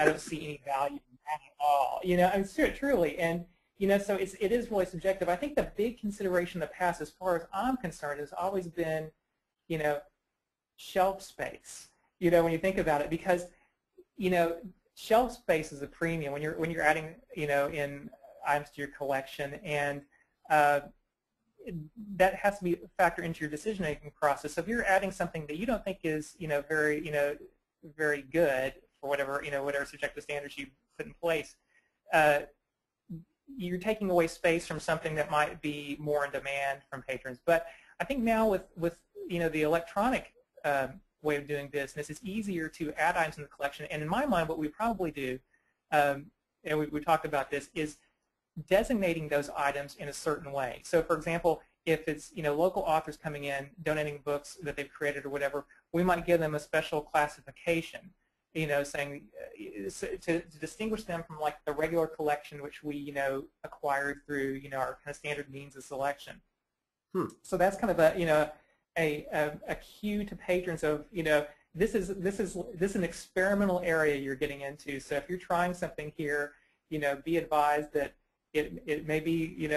don't see any value in that at all. I mean, truly, and so it is really subjective. I think the big consideration in the past, as far as I'm concerned, has always been, shelf space. When you think about it, because, shelf space is a premium when you're adding, in items to your collection, and that has to be factored into your decision-making process. So if you're adding something that you don't think is, very good for whatever subjective standards you put in place, you're taking away space from something that might be more in demand from patrons. But I think now with the electronic way of doing business, it's easier to add items in the collection. And in my mind, what we probably do, and we talked about this, is designating those items in a certain way. So, for example, if it's local authors coming in donating books that they've created or whatever, we might give them a special classification, saying to distinguish them from like the regular collection which we acquired through our kind of standard means of selection. So that's kind of a cue to patrons of this is an experimental area you're getting into. So if you're trying something here, be advised that it may be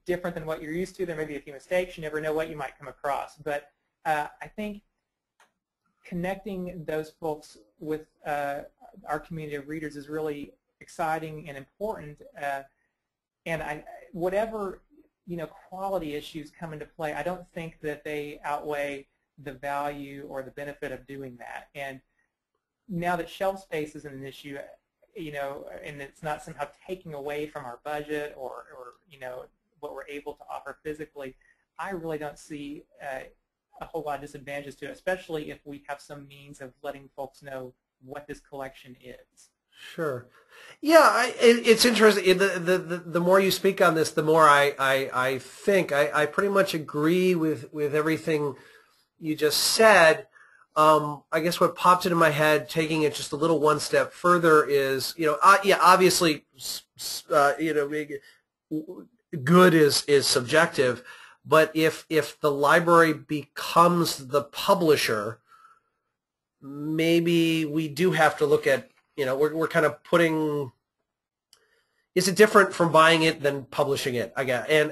different than what you're used to. There may be a few mistakes. You never know what you might come across. But I think connecting those folks with our community of readers is really exciting and important. And whatever quality issues come into play, I don't think that they outweigh the value or the benefit of doing that. And now that shelf space isn't an issue, and it's not somehow taking away from our budget or what we're able to offer physically, I really don't see a whole lot of disadvantages to it, especially if we have some means of letting folks know what this collection is. Sure. Yeah, it's interesting. The more you speak on this, the more I think I pretty much agree with everything you just said. I guess what popped into my head, taking it just a little one step further, is yeah, obviously good is subjective, but if the library becomes the publisher, maybe we do have to look at we're kind of putting. Is it different from buying it than publishing it? I guess, and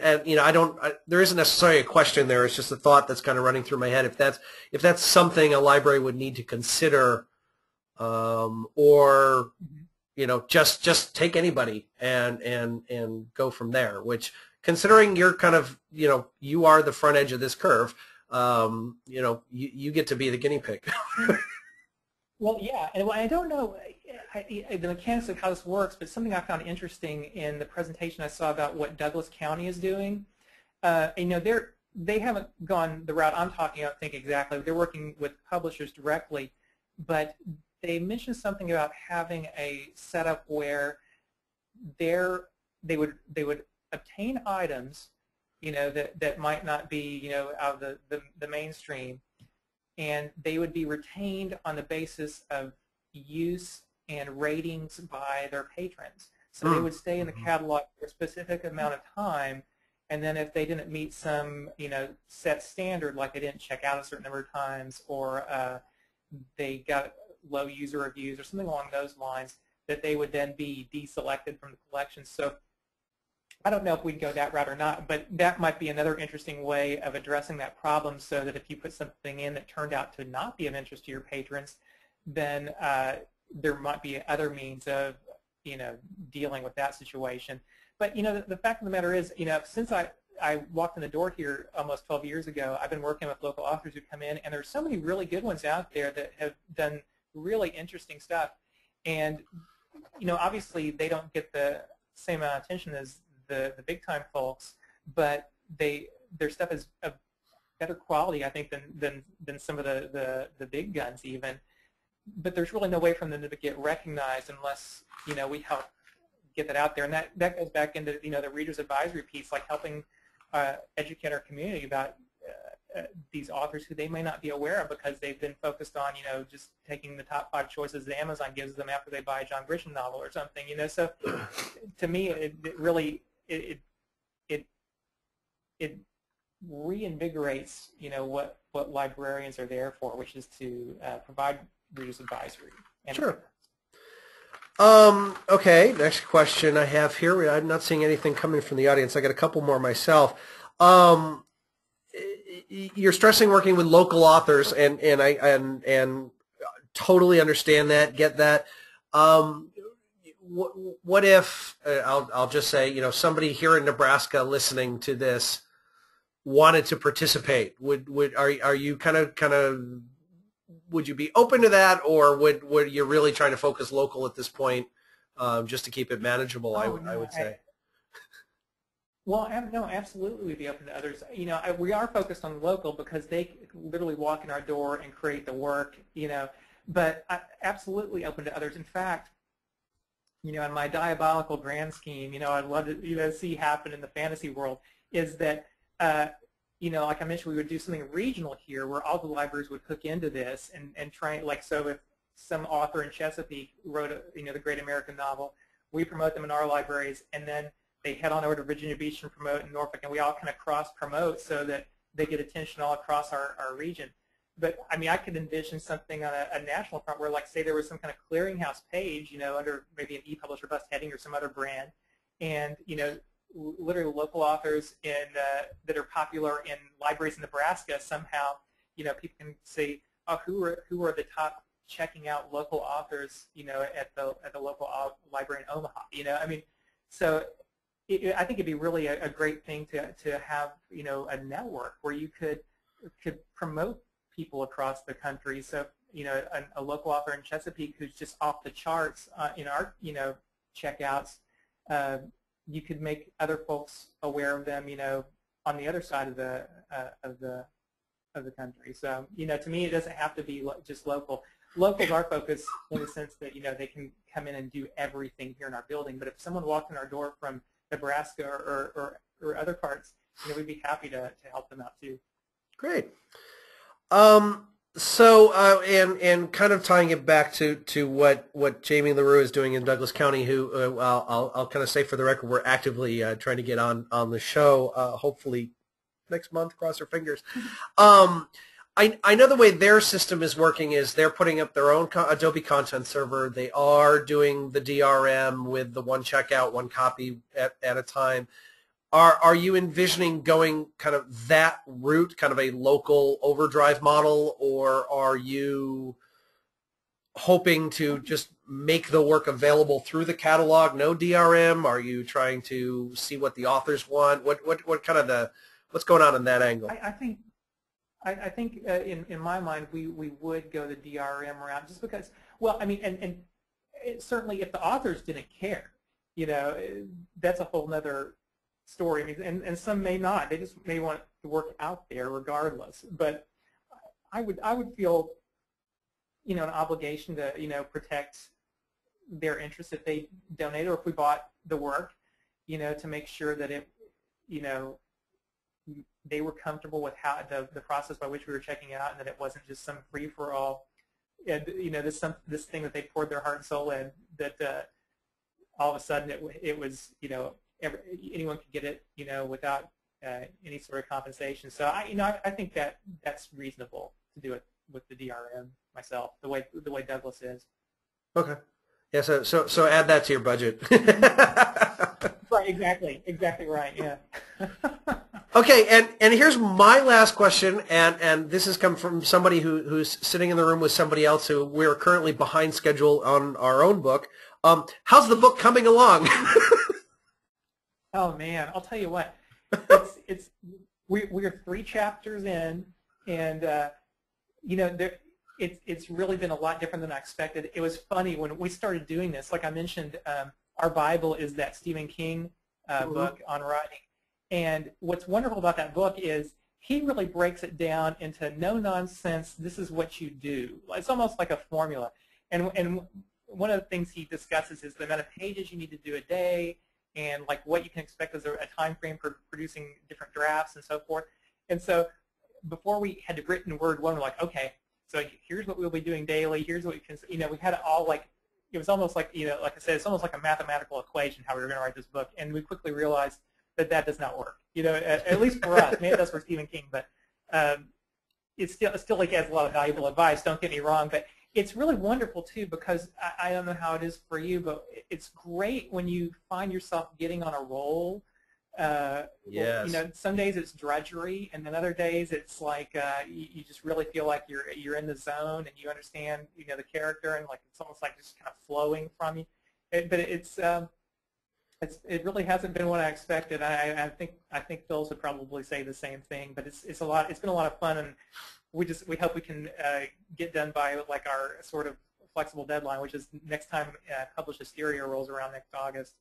there isn't necessarily a question there. It's just a thought that's kind of running through my head. If that's something a library would need to consider, or just take anybody and go from there. Which, considering you're kind of you are the front edge of this curve, you get to be the guinea pig. Well, yeah, and I don't know the mechanics of how this works, but something I found interesting in the presentation I saw about what Douglas County is doing. They haven't gone the route I'm talking about, I think exactly. They're working with publishers directly, but they mentioned something about having a setup where they would obtain items, that might not be out of the mainstream, and they would be retained on the basis of use and ratings by their patrons. So they would stay in the catalog for a specific amount of time, and then if they didn't meet some set standard, like they didn't check out a certain number of times, or they got low user reviews or something along those lines, that they would then be deselected from the collection. So I don't know if we'd go that route or not, but that might be another interesting way of addressing that problem, so that if you put something in that turned out to not be of interest to your patrons, then there might be other means of dealing with that situation. But the fact of the matter is, since I walked in the door here almost 12 years ago, I've been working with local authors who come in, and there's so many really good ones out there that have done really interesting stuff. And obviously they don't get the same amount of attention as the big time folks, but their stuff is of better quality, I think, than some of the big guns even. But there's really no way for them to get recognized unless we help get that out there, and that goes back into the readers advisory piece, like helping educate our community about these authors who they may not be aware of because they've been focused on just taking the top 5 choices that Amazon gives them after they buy a John Grisham novel or something. So to me, it really it reinvigorates what librarians are there for, which is to provide readers advisory. Sure. Okay, next question I have here. I'm not seeing anything coming from the audience. I got a couple more myself. You're stressing working with local authors, and I totally understand that, get that. What if I'll just say somebody here in Nebraska listening to this wanted to participate? Are you kind of would you be open to that, or would you really trying to focus local at this point, just to keep it manageable? I would say. Well, no, absolutely we'd be open to others. You know, we are focused on local because they literally walk in our door and create the work, you know, but absolutely open to others. In fact, you know, in my diabolical grand scheme, you know, I'd love to, you know, see happen in the fantasy world is that, you know, like I mentioned, we would do something regional here where all the libraries would hook into this and try, like, so if some author in Chesapeake wrote, you know, the great American novel, we promote them in our libraries, and then they head on over to Virginia Beach and promote in Norfolk, and we all kind of cross-promote so that they get attention all across our region. But, I mean, I could envision something on a national front where, like, say there was some kind of clearinghouse page, you know, under maybe an ePublish or Bust heading or some other brand, and, you know, literally local authors that are popular in libraries in Nebraska somehow, you know, people can say, oh, who are the top checking out local authors, you know, at the local library in Omaha, you know, I mean, so I think it'd be really a great thing to have, you know, a network where you could promote people across the country. So, you know, a local author in Chesapeake who's just off the charts in our, you know, checkouts, you could make other folks aware of them, you know, on the other side of the country. So, you know, to me, it doesn't have to be just local. Local is our focus in the sense that, you know, they can come in and do everything here in our building. But if someone walked in our door from Nebraska or other parts, you know, we'd be happy to help them out too. Great. And kind of tying it back to what Jamie LaRue is doing in Douglas County, who I'll kind of say for the record, we're actively trying to get on the show, hopefully next month, cross our fingers. I know the way their system is working is they're putting up their own Adobe content server. They are doing the DRM with the one checkout, one copy at a time. Are you envisioning going kind of that route, kind of a local overdrive model, or are you hoping to just make the work available through the catalog, no DRM? Are you trying to see what the authors want? What kind of what's going on in that angle? I think in my mind we would go the DRM route just because, well, I mean, and certainly if the authors didn't care, you know, that's a whole nother story. I mean, and some may not. They just may want to work out there regardless. But I would feel, you know, an obligation to, you know, protect their interests if they donate or if we bought the work, you know, to make sure that it, you know, they were comfortable with how the process by which we were checking it out, and that it wasn't just some free for all, and, you know, this thing that they poured their heart and soul in, that all of a sudden it was, you know, anyone could get it, you know, without any sort of compensation. So I think that's reasonable to do it with the DRM myself, the way Douglas is. Okay. Yeah. So add that to your budget. Right. Exactly right. Yeah. Okay, and here's my last question, and this has come from somebody who's sitting in the room with somebody else who we're currently behind schedule on our own book. How's the book coming along? Oh man, I'll tell you what. We're 3 chapters in, and you know, it's really been a lot different than I expected. It was funny when we started doing this. Like I mentioned, our Bible is that Stephen King book on writing, and what's wonderful about that book is he really breaks it down into no nonsense. This is what you do. It's almost like a formula, and one of the things he discusses is the amount of pages you need to do a day, and like what you can expect as a time frame for producing different drafts and so forth. And so before we had written word 1, we're like, okay, so here's what we'll be doing daily. Here's what we can, you know, we had it all like, it was almost like, you know, like I said, it's almost like a mathematical equation how we were going to write this book. And we quickly realized that does not work, you know, at least for us. Maybe that's for Stephen King, but it still like has a lot of valuable advice, don't get me wrong. But it's really wonderful, too, because I don't know how it is for you, but it's great when you find yourself getting on a roll. Yes. You know, some days it's drudgery, and then other days it's like you just really feel like you're in the zone and you understand, you know, the character, and like it's almost like just kind of flowing from you. But it really hasn't been what I expected. I think Phyllis would probably say the same thing. But it's a lot. It's been a lot of fun, and we hope we can get done by like our sort of flexible deadline, which is next time Publish Hysteria rolls around next August.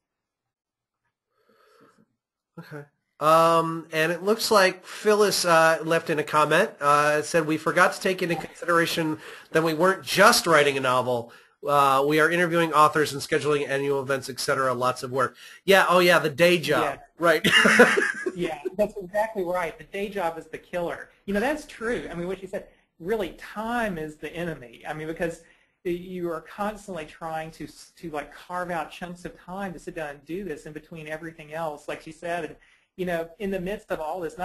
Okay. And it looks like Phyllis left in a comment. It said, we forgot to take into consideration that we weren't just writing a novel. We are interviewing authors and scheduling annual events, etc. Lots of work. Yeah. Oh, yeah. The day job. Yeah. Right. Yeah, that's exactly right. The day job is the killer. You know, that's true. I mean, what you said, really, time is the enemy. I mean, because you are constantly trying to like carve out chunks of time to sit down and do this in between everything else, like she said. And you know, in the midst of all this,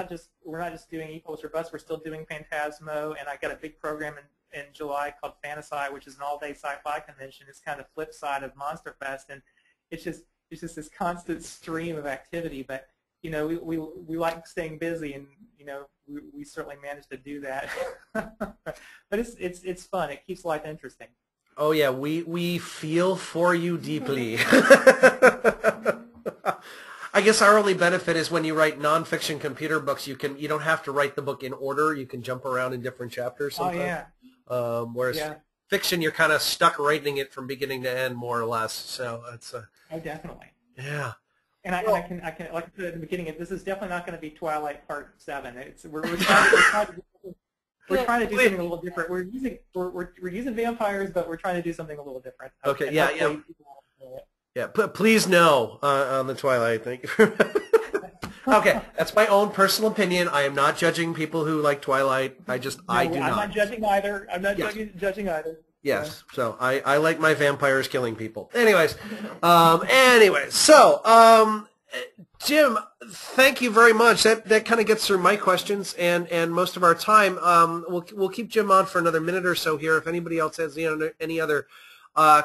we're not just doing ePublish or Bust, we're still doing Phantasmo, and I got a big program in July called Fantasy, which is an all-day sci-fi convention. It's kind of the flip side of Monster Fest, and it's just this constant stream of activity. But you know, we like staying busy, and you know, we certainly managed to do that. But it's fun. It keeps life interesting. Oh yeah, we feel for you deeply. I guess our only benefit is when you write nonfiction computer books, you don't have to write the book in order. You can jump around in different chapters sometimes. Oh yeah. Whereas fiction, you're kind of stuck writing it from beginning to end, more or less. So it's oh, definitely. Yeah. And I can like I said at the beginning, this is definitely not going to be Twilight Part 7. We're trying to do something a little different. We're using vampires, but we're trying to do something a little different. Okay. Yeah. Yeah, please no on the Twilight thing. Okay, that's my own personal opinion. I am not judging people who like Twilight. I do not. I'm not judging either. I'm not judging either. Yes, so I like my vampires killing people. Anyways, Jim, thank you very much. That kind of gets through my questions and most of our time. We'll keep Jim on for another minute or so here. If anybody else has any other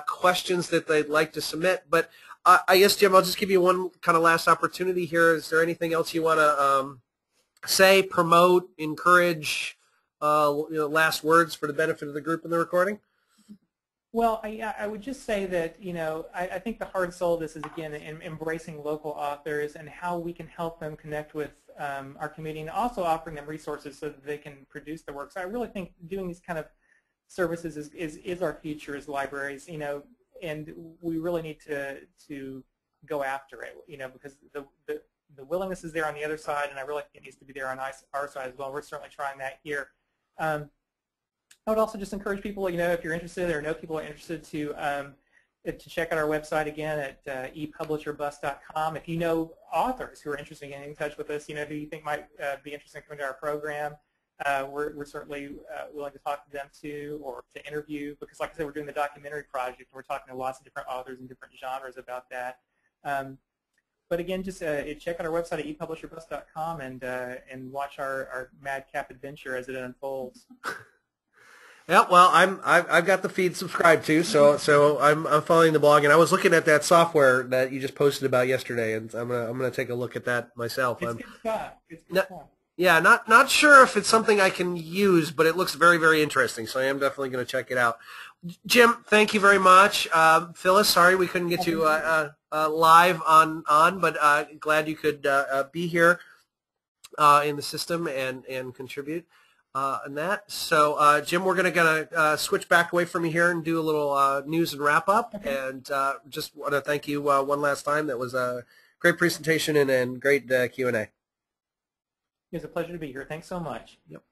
questions that they'd like to submit. But I guess, Jim, I'll just give you one kind of last opportunity here. Is there anything else you want to say, promote, encourage, last words for the benefit of the group in the recording? Well, I would just say that, you know, I think the heart and soul of this is, again, embracing local authors and how we can help them connect with our community, and also offering them resources so that they can produce their work. So I really think doing these kind of services is our future as libraries, you know, and we really need to go after it, you know, because the willingness is there on the other side, and I really think it needs to be there on our side as well. We're certainly trying that here. I would also just encourage people, you know, if you're interested or know people are interested, to check out our website again at epublisherbust.com. If you know authors who are interested in getting in touch with us, you know, who you think might be interested in coming to our program, we're certainly willing to talk to them too, or to interview, because like I said, we're doing the documentary project, and we're talking to lots of different authors in different genres about that. But again, just check out our website at epublisherbust.com and watch our madcap adventure as it unfolds. Yeah, well, I've got the feed subscribed to, so I'm following the blog, and I was looking at that software that you just posted about yesterday, and I'm gonna take a look at that myself. It's good stuff. It's good stuff. Yeah, not sure if it's something I can use, but it looks very, very interesting, so I am definitely going to check it out. Jim, thank you very much. Phyllis, sorry we couldn't get you live on, but glad you could be here in the system and contribute in that. So, Jim, we're going to switch back away from you here and do a little news and wrap-up, and just want to thank you one last time. That was a great presentation and great Q&A. It's a pleasure to be here. Thanks so much. Yep.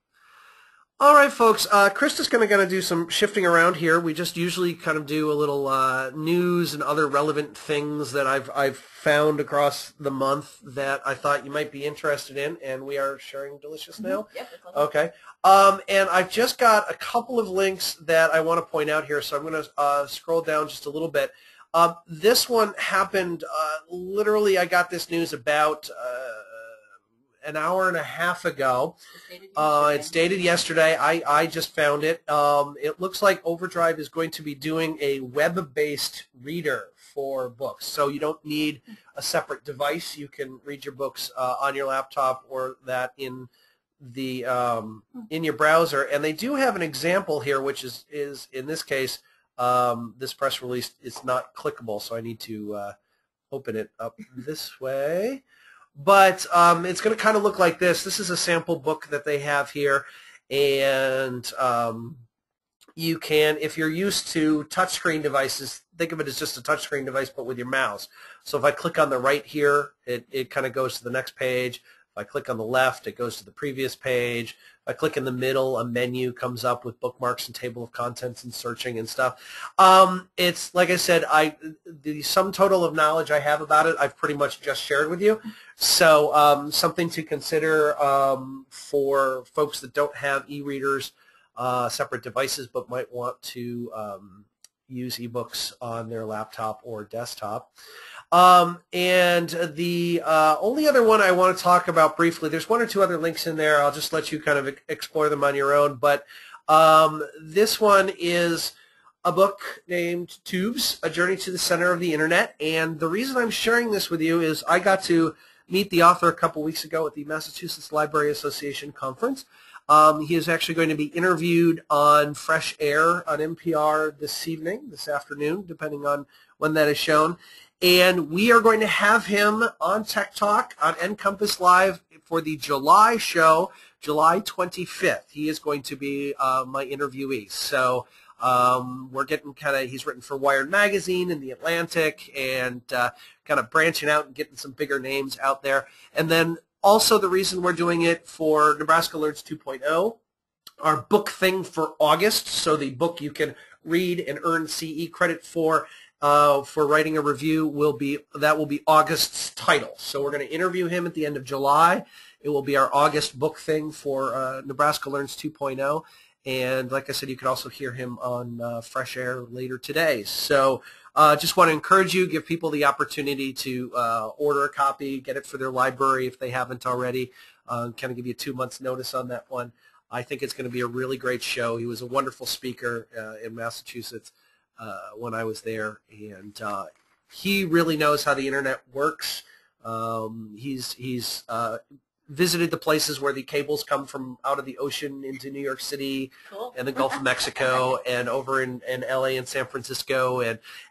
All right, folks. Krista's going to do some shifting around here. We just usually kind of do a little news and other relevant things that I've found across the month that I thought you might be interested in, and we are sharing Delicious now. Yep. Okay. And I've just got a couple of links that I want to point out here, so I'm going to scroll down just a little bit. This one happened literally. I got this news about an hour and a half ago. It's dated yesterday. I just found it. It looks like Overdrive is going to be doing a web-based reader for books. So you don't need a separate device. You can read your books on your laptop or that in the in your browser. And they do have an example here, which is in this case, this press release is not clickable, so I need to open it up this way. But it's going to kind of look like this. This is a sample book that they have here, and you can, if you're used to touchscreen devices, think of it as just a touchscreen device but with your mouse. So if I click on the right here, it kind of goes to the next page. If I click on the left, it goes to the previous page. If I click in the middle, a menu comes up with bookmarks and table of contents and searching and stuff. It's, like I said, the sum total of knowledge I have about it, I've pretty much just shared with you. So something to consider for folks that don't have e-readers, separate devices, but might want to use ebooks on their laptop or desktop. And the only other one I want to talk about briefly, there's one or two other links in there. I'll just let you kind of explore them on your own. But this one is a book named Tubes, A Journey to the Center of the Internet. And the reason I'm sharing this with you is I got to meet the author a couple weeks ago at the Massachusetts Library Association conference. He is actually going to be interviewed on Fresh Air on NPR this afternoon, depending on when that is shown. And we are going to have him on Tech Talk on NCompass Live for the July show, July 25th. He is going to be my interviewee. So we're getting he's written for Wired Magazine and The Atlantic, and kind of branching out and getting some bigger names out there. And then also the reason we're doing it for Nebraska Learns 2.0, our book thing for August, so the book you can read and earn CE credit for writing a review will be August's title. So we're going to interview him at the end of July. It will be our August book thing for Nebraska Learns 2.0. And like I said, you can also hear him on Fresh Air later today. So just want to encourage you, give people the opportunity to order a copy, get it for their library if they haven't already. Kind of give you 2 months notice on that one. I think it's going to be a really great show. He was a wonderful speaker in Massachusetts when I was there, and he really knows how the internet works. He's visited the places where the cables come from out of the ocean into New York City, cool, and the Gulf of Mexico, and over in LA and San Francisco,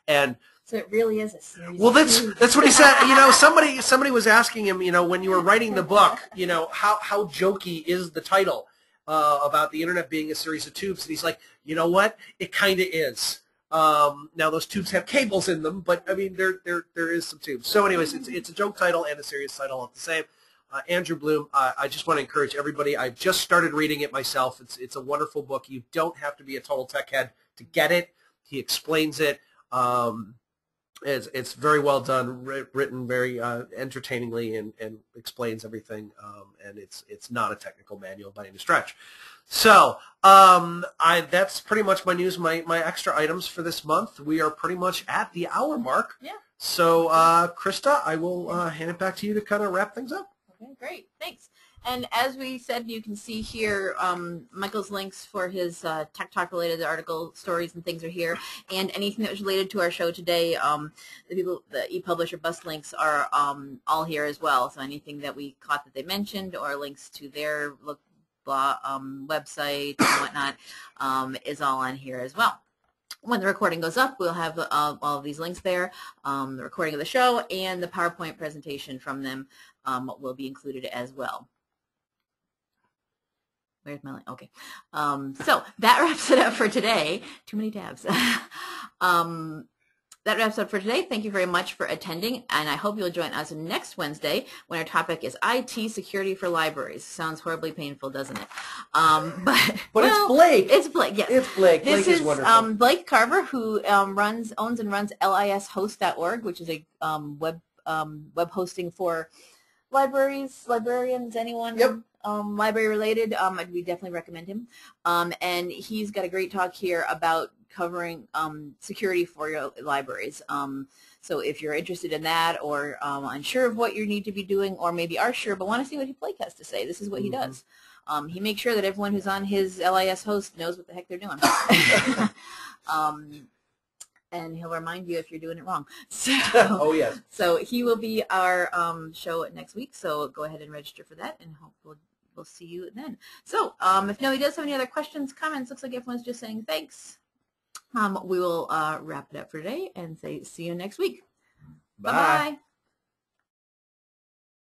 and so it really is a series. Well, that's what he said. You know, somebody was asking him, you know, when you were writing the book, you know, how jokey is the title about the internet being a series of tubes? And he's like, you know what, it kind of is. Now those tubes have cables in them, but I mean there is some tubes. So anyways, it's a joke title and a serious title at the same. Andrew Bloom, I just want to encourage everybody. I've just started reading it myself. It's a wonderful book. You don't have to be a total tech head to get it. He explains it. It's very well done, written very entertainingly, and explains everything. And it's not a technical manual by any stretch. So that's pretty much my news, my extra items for this month. We are pretty much at the hour mark. Yeah. So Krista, I will hand it back to you to kind of wrap things up. Okay, great. Thanks. And as we said, you can see here Michael's links for his Tech Talk related article stories and things are here, and anything that was related to our show today, the ePublish or Bust links are all here as well. So anything that we caught that they mentioned, or links to their website and whatnot, is all on here as well. When the recording goes up, we'll have all of these links there. The recording of the show and the PowerPoint presentation from them will be included as well. Where's my link? Okay. So that wraps it up for today. Too many tabs. That wraps up for today. Thank you very much for attending, and I hope you'll join us next Wednesday when our topic is IT security for libraries. Sounds horribly painful, doesn't it? But well, it's Blake. It's Blake, yes. It's Blake. This Blake is wonderful. Blake Carver, who owns and runs lishost.org, which is a web hosting for libraries, librarians, anyone. Yep. Library related. We definitely recommend him. And he's got a great talk here about covering security for your libraries. So if you're interested in that, or unsure of what you need to be doing, or maybe are sure but want to see what Blake has to say, this is what he does. He makes sure that everyone who's on his LIS host knows what the heck they're doing. And he'll remind you if you're doing it wrong. So, oh, yes. So he will be our show next week, so go ahead and register for that, and hope we'll see you then. So if nobody does have any other questions, comments, looks like everyone's just saying thanks. We will wrap it up for today and say see you next week. Bye. Bye-bye.